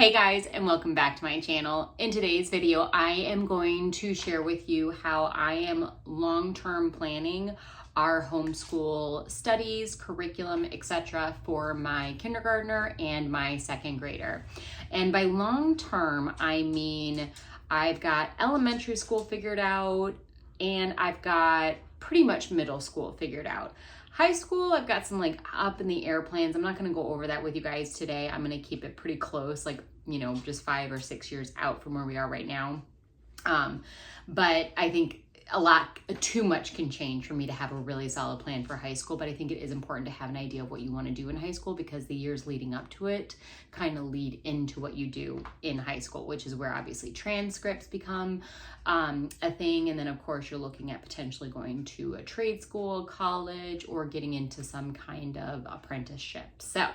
Hey guys, and welcome back to my channel. In today's video, I am going to share with you how I am long-term planning our homeschool studies, curriculum, etc. for my kindergartner and my second grader. And by long-term, I mean I've got elementary school figured out and I've got pretty much middle school figured out. High school, I've got some like up in the air plans. I'm not going to go over that with you guys today. I'm going to keep it pretty close, like, you know, just 5 or 6 years out from where we are right now. But I think too much can change for me to have a really solid plan for high school. But I think it is important to have an idea of what you want to do in high school, because the years leading up to it kind of lead into what you do in high school, which is where obviously transcripts become a thing. And then of course you're looking at potentially going to a trade school, college, or getting into some kind of apprenticeship. So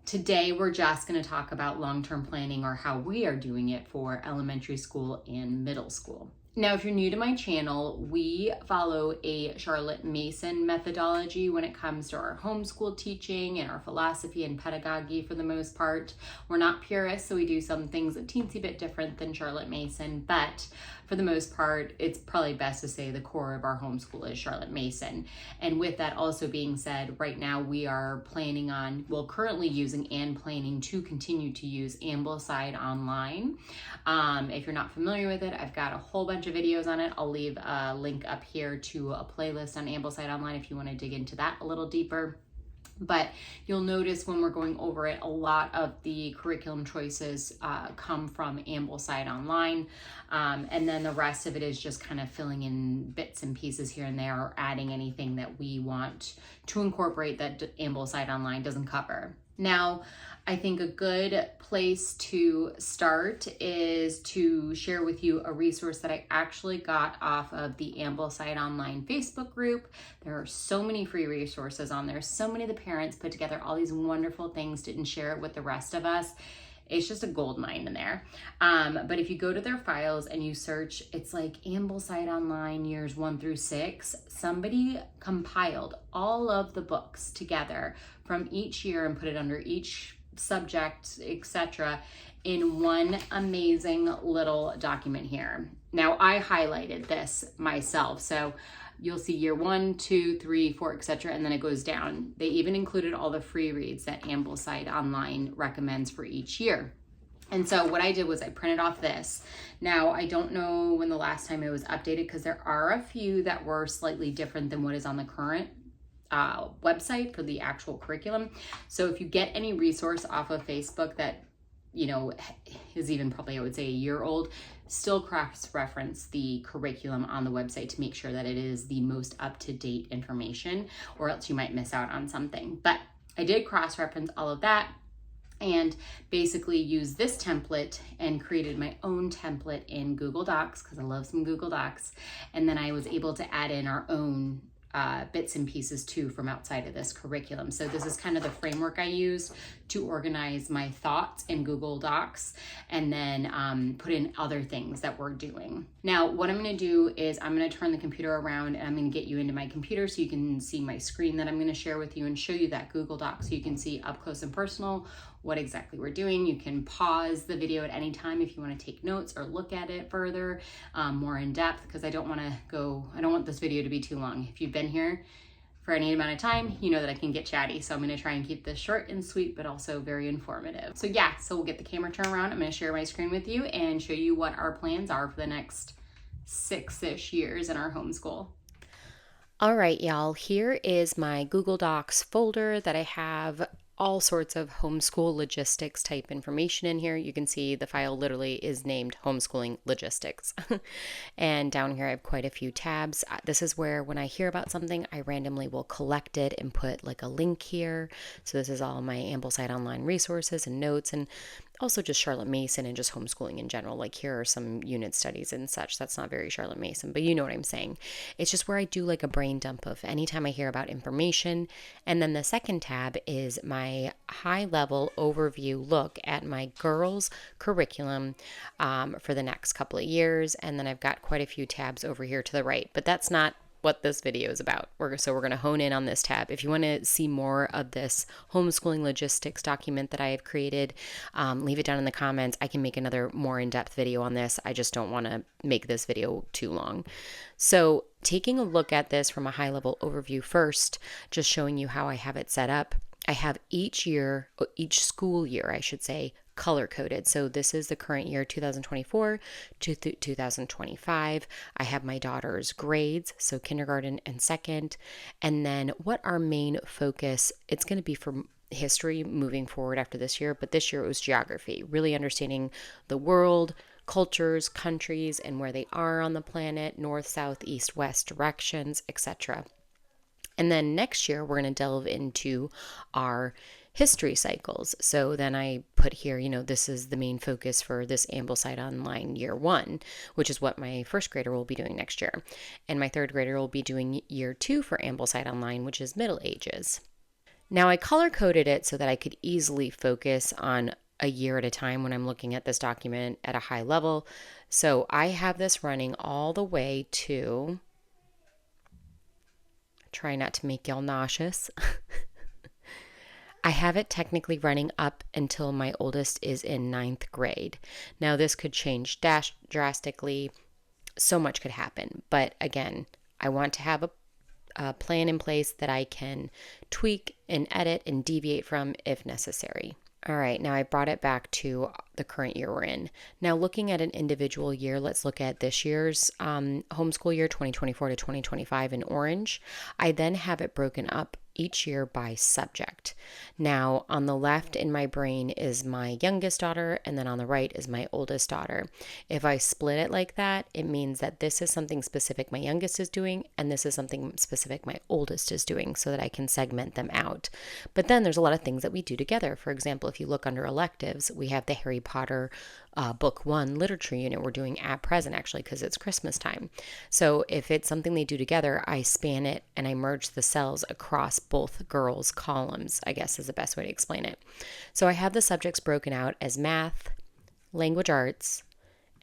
today we're just going to talk about long-term planning, or how we are doing it for elementary school and middle school. Now, if you're new to my channel, we follow a Charlotte Mason methodology when it comes to our homeschool teaching and our philosophy and pedagogy for the most part. We're not purists, so we do some things a teensy bit different than Charlotte Mason, but for the most part, it's probably best to say the core of our homeschool is Charlotte Mason. And with that also being said, right now we are planning on, currently using and planning to continue to use Ambleside Online. If you're not familiar with it, I've got a whole bunch of videos on it. I'll leave a link up here to a playlist on Ambleside Online if you want to dig into that a little deeper. But you'll notice when we're going over it, a lot of the curriculum choices come from Ambleside Online. And then the rest of it is just kind of filling in bits and pieces here and there, or adding anything that we want to incorporate that Ambleside Online doesn't cover. Now, I think a good place to start is to share with you a resource that I actually got off of the Ambleside Online Facebook group. There are so many free resources on there. So many of the parents put together all these wonderful things, didn't share it with the rest of us. It's just a gold mine in there. But if you go to their files and you search, it's like Ambleside Online years 1 through 6. Somebody compiled all of the books together from each year and put it under each subject, etc., in one amazing little document here. Now, I highlighted this myself, so you'll see year 1, 2, 3, 4, etc., and then it goes down. They even included all the free reads that Ambleside Online recommends for each year. And so what I did was I printed off this. Now, I don't know when the last time it was updated, because there are a few that were slightly different than what is on the current website for the actual curriculum. So if you get any resource off of Facebook that, you know, is even probably, I would say, a year old, still cross-reference the curriculum on the website to make sure that it is the most up-to-date information, or else you might miss out on something. But I did cross-reference all of that and basically used this template and created my own template in Google Docs, because I love some Google Docs. And then I was able to add in our own bits and pieces too from outside of this curriculum. So this is kind of the framework I use to organize my thoughts in Google Docs, and then put in other things that we're doing. Now, what I'm going to do is I'm going to turn the computer around, and I'm going to get you into my computer so you can see my screen that I'm going to share with you, and show you that Google Doc so you can see up close and personal what exactly we're doing. You can pause the video at any time if you want to take notes or look at it further, more in depth, because I don't want this video to be too long. If you've been here for any amount of time, you know that I can get chatty. So I'm going to try and keep this short and sweet, but also very informative. So yeah, so we'll get the camera turned around. I'm going to share my screen with you and show you what our plans are for the next 6-ish years in our homeschool. All right, y'all, here is my Google Docs folder that I have all sorts of homeschool logistics type information in here. You can see the file literally is named Homeschooling Logistics. And down here I have quite a few tabs. This is where when I hear about something, I randomly will collect it and put like a link here. So this is all my Ambleside Online resources and notes, and also just Charlotte Mason and just homeschooling in general. Like here are some unit studies and such. That's not very Charlotte Mason, but you know what I'm saying. It's just where I do like a brain dump of anytime I hear about information. And then the second tab is my high level overview look at my girls curriculum for the next couple of years. And then I've got quite a few tabs over here to the right, but that's not what this video is about. So we're going to hone in on this tab. If you want to see more of this homeschooling logistics document that I have created, leave it down in the comments. I can make another more in-depth video on this. I just don't want to make this video too long. So taking a look at this from a high-level overview first, just showing you how I have it set up. I have each school year, I should say, color coded. So this is the current year, 2024 to 2025. I have my daughter's grades, so kindergarten and second. And then what our main focus, it's going to be for history moving forward after this year, but this year it was geography, really understanding the world, cultures, countries, and where they are on the planet, north, south, east, west directions, etc. And then next year, we're going to delve into our history cycles. So then I put here, this is the main focus for this Ambleside Online year 1, which is what my first grader will be doing next year. And my third grader will be doing year 2 for Ambleside Online, which is Middle Ages. Now I color coded it so that I could easily focus on a year at a time when I'm looking at this document at a high level. So I have this running all the way to... Try not to make y'all nauseous. I have it technically running up until my oldest is in 9th grade. Now this could change drastically. So much could happen. But again, I want to have a plan in place that I can tweak and edit and deviate from if necessary. All right, now I brought it back to the current year we're in. Now looking at an individual year, let's look at this year's homeschool year, 2024 to 2025 in orange. I then have it broken up each year by subject. Now on the left in my brain is my youngest daughter, and then on the right is my oldest daughter. If I split it like that, it means that this is something specific my youngest is doing, and this is something specific my oldest is doing, so that I can segment them out. But then there's a lot of things that we do together. For example, if you look under electives, we have the Harry Potter book 1 literature unit we're doing at present, actually, because it's Christmas time. So if it's something they do together, I span it and I merge the cells across both girls' columns, I guess is the best way to explain it. So I have the subjects broken out as math, language arts,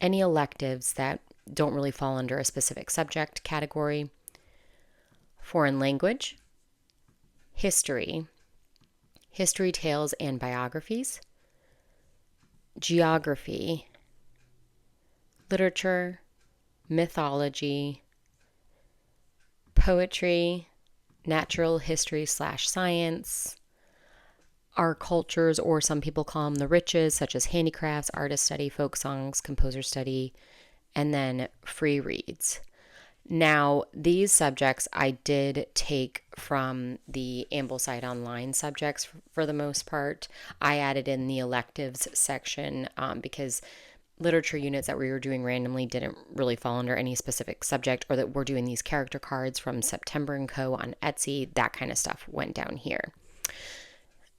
any electives that don't really fall under a specific subject category, foreign language, history tales and biographies, geography, literature, mythology, poetry, natural history / science, our cultures, or some people call them the riches, such as handicrafts, artist study, folk songs, composer study, and then free reads. Now, these subjects I did take from the Ambleside Online subjects for the most part. I added in the electives section because literature units that we were doing randomly didn't really fall under any specific subject, or that we're doing these character cards from September & Co. on Etsy. That kind of stuff went down here.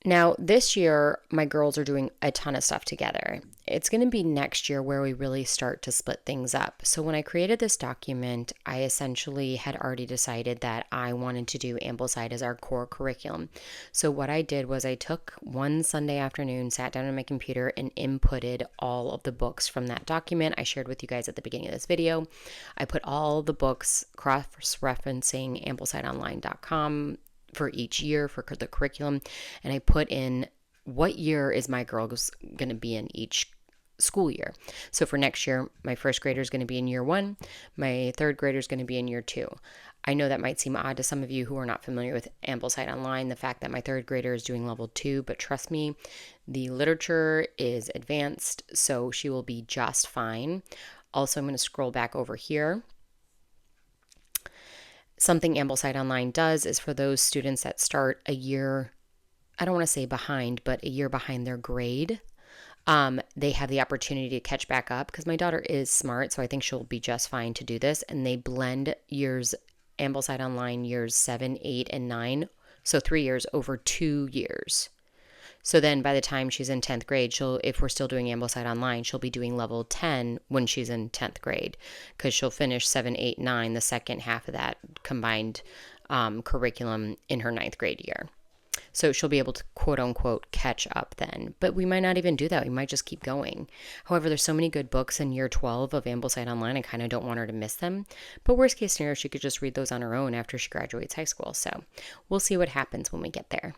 Now, this year, my girls are doing a ton of stuff together. It's going to be next year where we really start to split things up. So when I created this document, I essentially had already decided that I wanted to do Ambleside as our core curriculum. So what I did was I took one Sunday afternoon, sat down on my computer, and inputted all of the books from that document I shared with you guys at the beginning of this video. I put all the books cross-referencing amblesideonline.com for each year for the curriculum, and I put in what year is my girl going to be in each school year. So for next year, my first grader is going to be in year 1, my third grader is going to be in year 2. I know that might seem odd to some of you who are not familiar with Ambleside Online, the fact that my third grader is doing level 2, but trust me, the literature is advanced, so she will be just fine. Also, I'm going to scroll back over here. Something Ambleside Online does is for those students that start a year, I don't want to say behind, but a year behind their grade, they have the opportunity to catch back up, because my daughter is smart, so I think she'll be just fine to do this. And they blend years, Ambleside Online years 7, 8, and 9, so 3 years over 2 years. So then by the time she's in 10th grade, if we're still doing Ambleside Online, she'll be doing level 10 when she's in 10th grade, because she'll finish 7, 8, 9, the second half of that combined curriculum in her 9th grade year. So she'll be able to quote unquote catch up then. But we might not even do that. We might just keep going. However, there's so many good books in year 12 of Ambleside Online. I kind of don't want her to miss them. But worst case scenario, she could just read those on her own after she graduates high school. So we'll see what happens when we get there.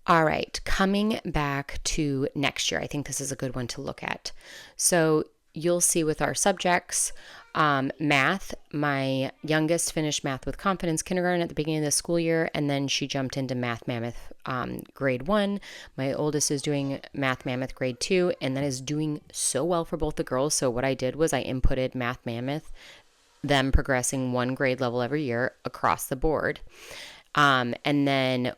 All right, coming back to next year, I think this is a good one to look at. So you'll see with our subjects, math, my youngest finished math with confidence kindergarten at the beginning of the school year, and then she jumped into math mammoth grade 1. My oldest is doing math mammoth grade 2, and that is doing so well for both the girls. So what I did was I inputted math mammoth, them progressing 1 grade level every year across the board. And then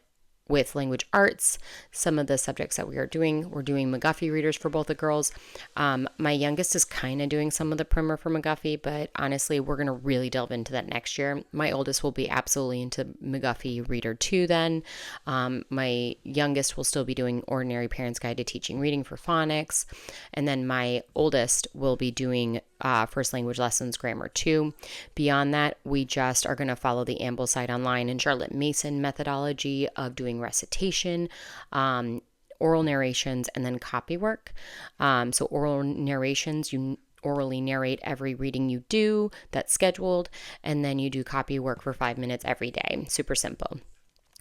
with language arts, some of the subjects that we're doing McGuffey readers for both the girls. My youngest is kind of doing some of the primer for McGuffey, but honestly, we're going to really delve into that next year. My oldest will be absolutely into McGuffey Reader 2 then. My youngest will still be doing Ordinary Parent's Guide to Teaching Reading for phonics. And then my oldest will be doing First Language Lessons Grammar 2. Beyond that, we just are going to follow the Ambleside Online and Charlotte Mason methodology of doing recitation, oral narrations, and then copy work. So oral narrations, you orally narrate every reading you do that's scheduled, and then you do copy work for 5 minutes every day. Super simple.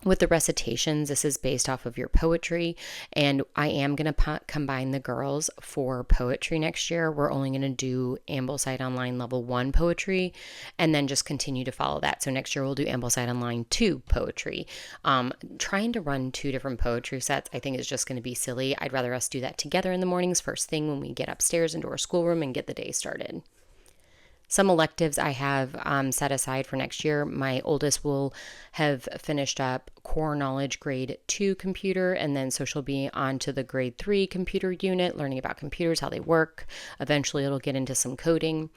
With the recitations, this is based off of your poetry, and I am going to combine the girls for poetry next year. We're only going to do Ambleside Online Level 1 poetry, and then just continue to follow that. So next year we'll do Ambleside Online 2 poetry. Trying to run 2 different poetry sets, I think is just going to be silly. I'd rather us do that together in the mornings first thing when we get upstairs into our schoolroom and get the day started. Some electives I have set aside for next year. My oldest will have finished up core knowledge grade 2 computer, and then so she'll be on to the grade 3 computer unit, learning about computers, how they work. Eventually it'll get into some coding.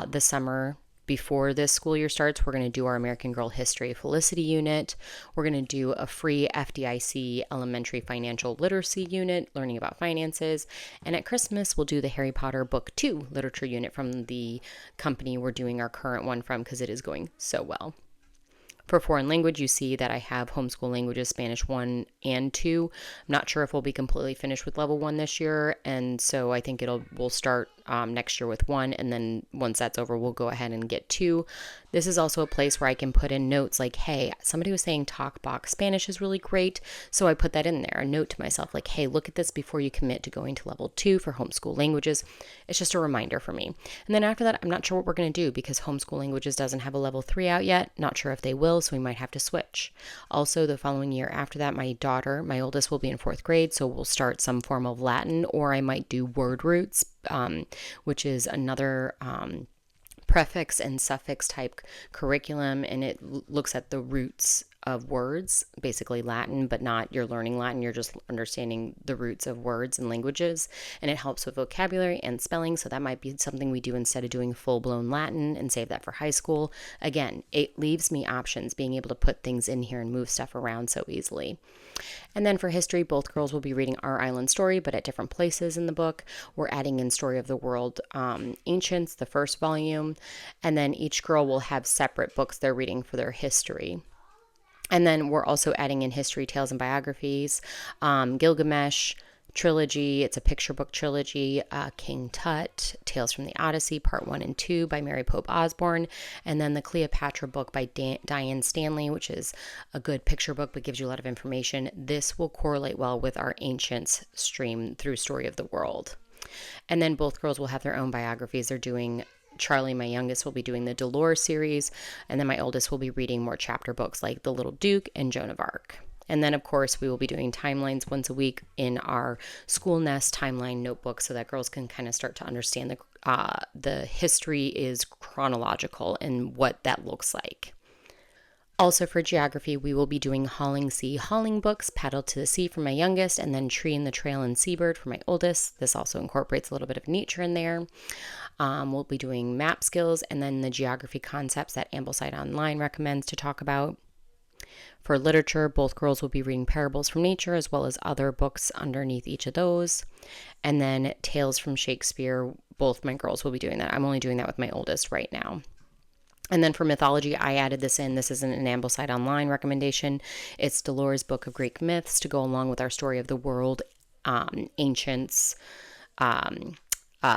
This summer, before this school year starts, we're going to do our American Girl History Felicity unit. We're going to do a free FDIC elementary financial literacy unit, learning about finances. And at Christmas, we'll do the Harry Potter Book 2 literature unit from the company we're doing our current one from, because it is going so well. For foreign language, you see that I have Homeschool Languages Spanish 1 and 2. I'm not sure if we'll be completely finished with level 1 this year, and so I think we'll start next year with 1, and then once that's over, we'll go ahead and get 2. This is also a place where I can put in notes like, hey, somebody was saying TalkBox Spanish is really great, so I put that in there, a note to myself like, hey, look at this before you commit to going to level 2 for Homeschool Languages. It's just a reminder for me. And then after that, I'm not sure what we're going to do because Homeschool Languages doesn't have a level 3 out yet. Not sure if they will, so we might have to switch. Also, the following year after that, my daughter, my oldest, will be in 4th grade, so we'll start some form of Latin, or I might do word roots, which is another prefix and suffix type curriculum, and it looks at the roots of words, basically Latin, but not you're learning Latin, you're just understanding the roots of words and languages, and it helps with vocabulary and spelling. So that might be something we do instead of doing full-blown Latin and save that for high school. Again, it leaves me options, being able to put things in here and move stuff around so easily. And then for history, both girls will be reading Our Island Story, but at different places in the book. We're adding in Story of the World Ancients, the first volume, and then each girl will have separate books they're reading for their history. And then we're also adding in history, tales, and biographies. Gilgamesh trilogy, it's a picture book trilogy. King Tut, Tales from the Odyssey, Part 1 and 2 by Mary Pope Osborne. And then the Cleopatra book by Diane Stanley, which is a good picture book but gives you a lot of information. This will correlate well with our Ancients stream through Story of the World. And then both girls will have their own biographies. They're doing Charlie, my youngest, will be doing the Dolores series, and then my oldest will be reading more chapter books like The Little Duke and Joan of Arc. And then, of course, we will be doing timelines once a week in our School Nest timeline notebook so that girls can kind of start to understand the history is chronological and what that looks like. Also for geography, we will be doing Hauling Sea Hauling books, Paddle to the Sea for my youngest, and then Tree in the Trail and Seabird for my oldest. This also incorporates a little bit of nature in there. We'll be doing map skills and then the geography concepts that Ambleside Online recommends to talk about. For literature, both girls will be reading Parables from Nature as well as other books underneath each of those. And then Tales from Shakespeare, both my girls will be doing that. I'm only doing that with my oldest right now. And then for mythology, I added this in. This isn't an Ambleside Online recommendation. It's Dolores' Book of Greek Myths to go along with our Story of the World, Ancients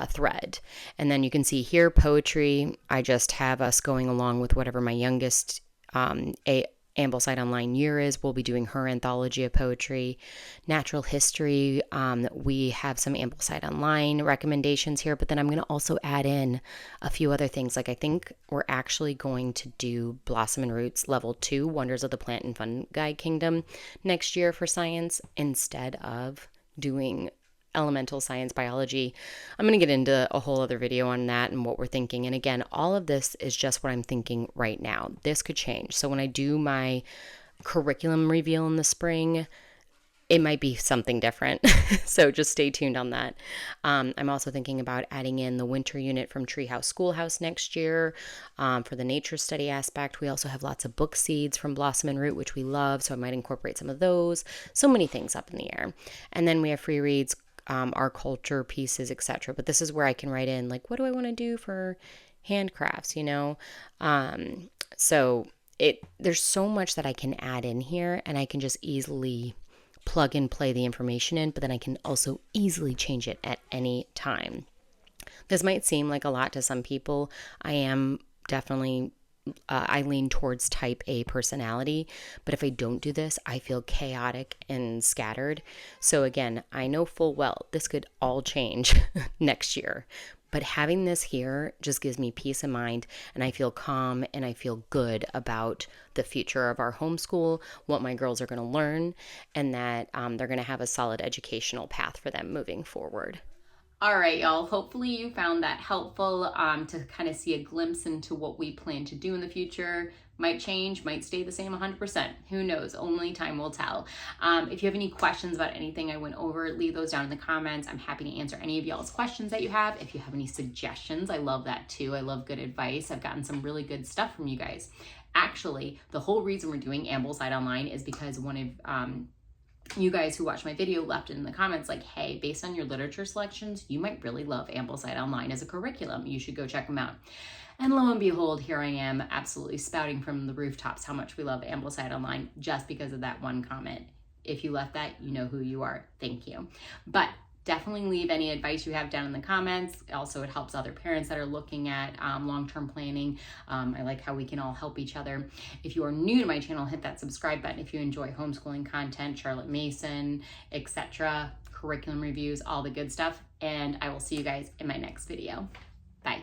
thread. And then you can see here poetry. I just have us going along with whatever my youngest Ambleside Online year is. We'll be doing her anthology of poetry. Natural history, we have some Ambleside Online recommendations here, but then I'm going to also add in a few other things. Like I think we're actually going to do Blossom and Roots Level 2, Wonders of the Plant and Fungi Kingdom next year for science instead of doing elemental science biology. I'm going to get into a whole other video on that and what we're thinking. And again, all of this is just what I'm thinking right now. This could change. So when I do my curriculum reveal in the spring, it might be something different. So just stay tuned on that. I'm also thinking about adding in the winter unit from Treehouse Schoolhouse next year for the nature study aspect. We also have lots of book seeds from Blossom and Root, which we love. So I might incorporate some of those. So many things up in the air. And then we have free reads, our culture pieces, etc. But this is where I can write in, like, what do I want to do for handcrafts, So there's so much that I can add in here, and I can just easily plug and play the information in, but then I can also easily change it at any time. This might seem like a lot to some people. I am definitely I lean towards type A personality, but if I don't do this, I feel chaotic and scattered. So again, I know full well this could all change next year, but having this here just gives me peace of mind, and I feel calm and I feel good about the future of our homeschool, what my girls are going to learn, and that they're going to have a solid educational path for them moving forward. All right, y'all. Hopefully you found that helpful to kind of see a glimpse into what we plan to do in the future. Might change, might stay the same 100%. Who knows? Only time will tell. If you have any questions about anything I went over, leave those down in the comments. I'm happy to answer any of y'all's questions that you have. If you have any suggestions, I love that too. I love good advice. I've gotten some really good stuff from you guys. Actually, the whole reason we're doing Ambleside Online is because one of you guys who watched my video left it in the comments like, hey, based on your literature selections, you might really love Ambleside Online as a curriculum. You should go check them out. And lo and behold, here I am absolutely spouting from the rooftops how much we love Ambleside Online just because of that one comment. If you left that, you know who you are. Thank you. But definitely leave any advice you have down in the comments. Also, it helps other parents that are looking at long-term planning. I like how we can all help each other. If you are new to my channel, hit that subscribe button. If you enjoy homeschooling content, Charlotte Mason, etc., curriculum reviews, all the good stuff. And I will see you guys in my next video. Bye.